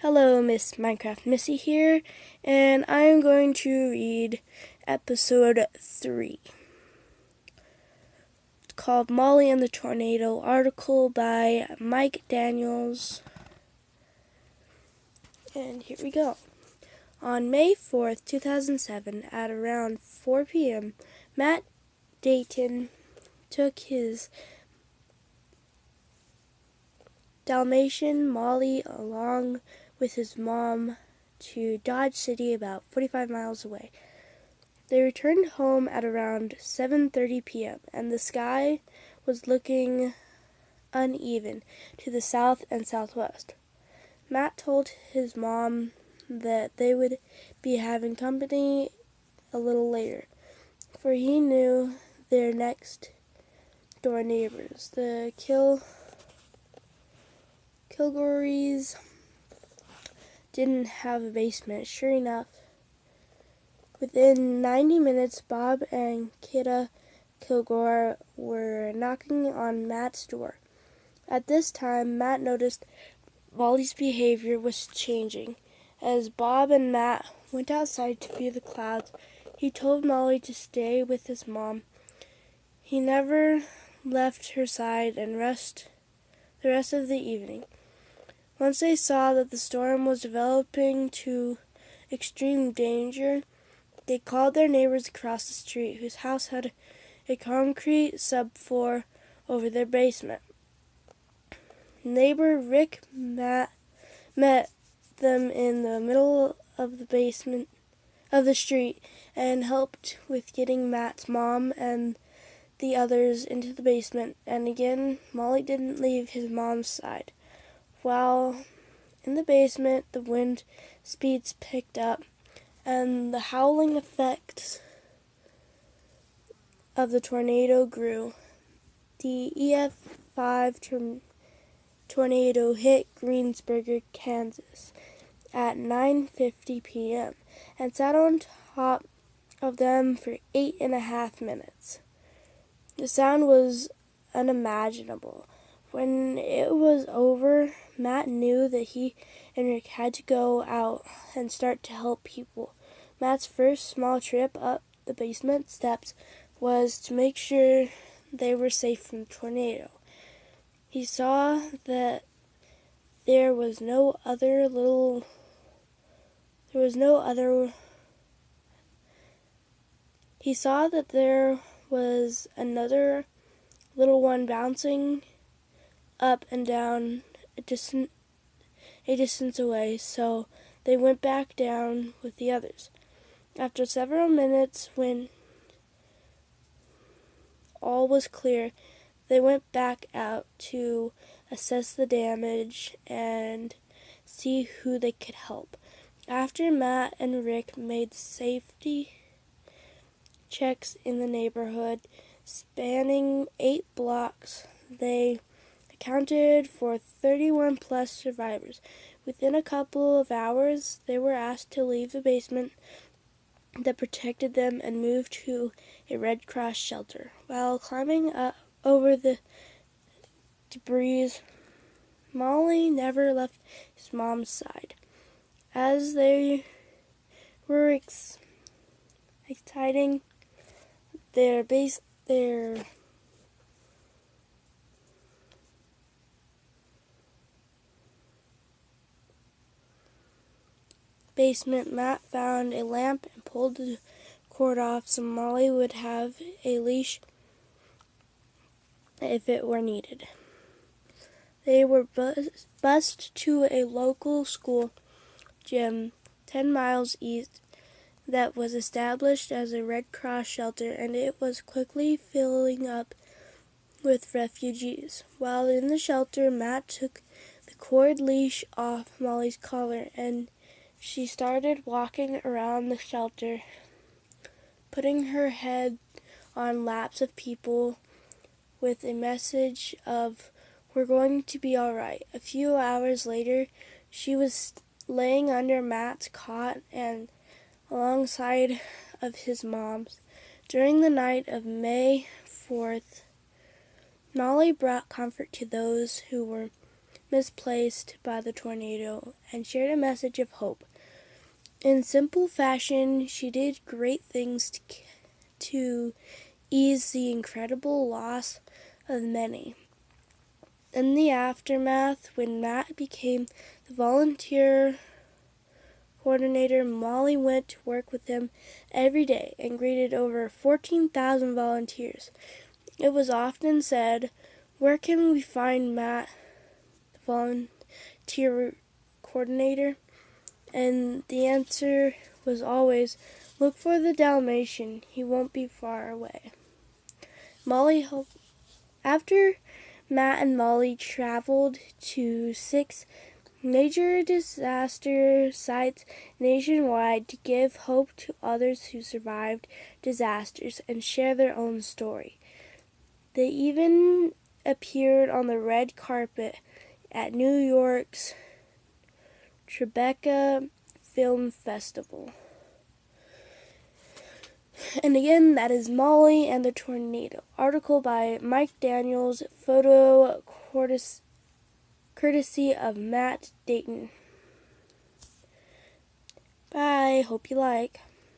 Hello, Miss Minecraft Missy here, and I am going to read episode 3. It's called Molly and the Tornado, article by Mike Daniels. And here we go. On May 4th, 2007, at around 4 p.m., Matt Dayton took his Dalmatian Molly along with his mom to Dodge City, about 45 miles away. They returned home at around 7:30 p.m., and the sky was looking uneven to the south and southwest. Matt told his mom that they would be having company a little later, for he knew their next door neighbors, the Kilgores, didn't have a basement. Sure enough, within 90 minutes, Bob and Kidda Kilgore were knocking on Matt's door. At this time, Matt noticed Molly's behavior was changing. As Bob and Matt went outside to view the clouds, he told Molly to stay with his mom. He never left her side and the rest of the evening. Once they saw that the storm was developing to extreme danger, they called their neighbors across the street, whose house had a concrete subfloor over their basement. Neighbor Rick met them in the middle of the basement of the street and helped with getting Matt's mom and the others into the basement. And again, Molly didn't leave his mom's side. While in the basement, the wind speeds picked up, and the howling effects of the tornado grew. The EF5 tornado hit Greensburg, Kansas at 9:50 p.m. and sat on top of them for 8.5 minutes. The sound was unimaginable. When it was over, Matt knew that he and Rick had to go out and start to help people. Matt's first small trip up the basement steps was to make sure they were safe from the tornado. He saw that there was another little one bouncing up and down a distance away, so they went back down with the others. After several minutes, when all was clear, they went back out to assess the damage and see who they could help. After Matt and Rick made safety checks in the neighborhood, spanning 8 blocks, they accounted for 31 plus survivors. Within a couple of hours, they were asked to leave the basement that protected them and move to a Red Cross shelter. While climbing up over the debris, Molly never left his mom's side. As they were exciting their basement, Matt found a lamp and pulled the cord off so Molly would have a leash if it were needed. They were bused to a local school gym 10 miles east that was established as a Red Cross shelter, and it was quickly filling up with refugees. While in the shelter, Matt took the cord leash off Molly's collar, and she started walking around the shelter, putting her head on laps of people with a message of, "We're going to be all right." A few hours later, she was laying under Matt's cot and alongside of his mom's. During the night of May 4th, Molly brought comfort to those who were misplaced by the tornado and shared a message of hope. In simple fashion, she did great things to ease the incredible loss of many. In the aftermath, when Matt became the volunteer coordinator, Molly went to work with him every day and greeted over 14,000 volunteers. It was often said, "Where can we find Matt, the volunteer coordinator?" And the answer was always, "Look for the Dalmatian. He won't be far away." After Matt and Molly traveled to 6 major disaster sites nationwide to give hope to others who survived disasters and share their own story. They even appeared on the red carpet at New York's Tribeca Film Festival. And again, that is Molly and the Tornado. Article by Mike Daniels, photo courtesy of Matt Dayton. Bye, hope you like.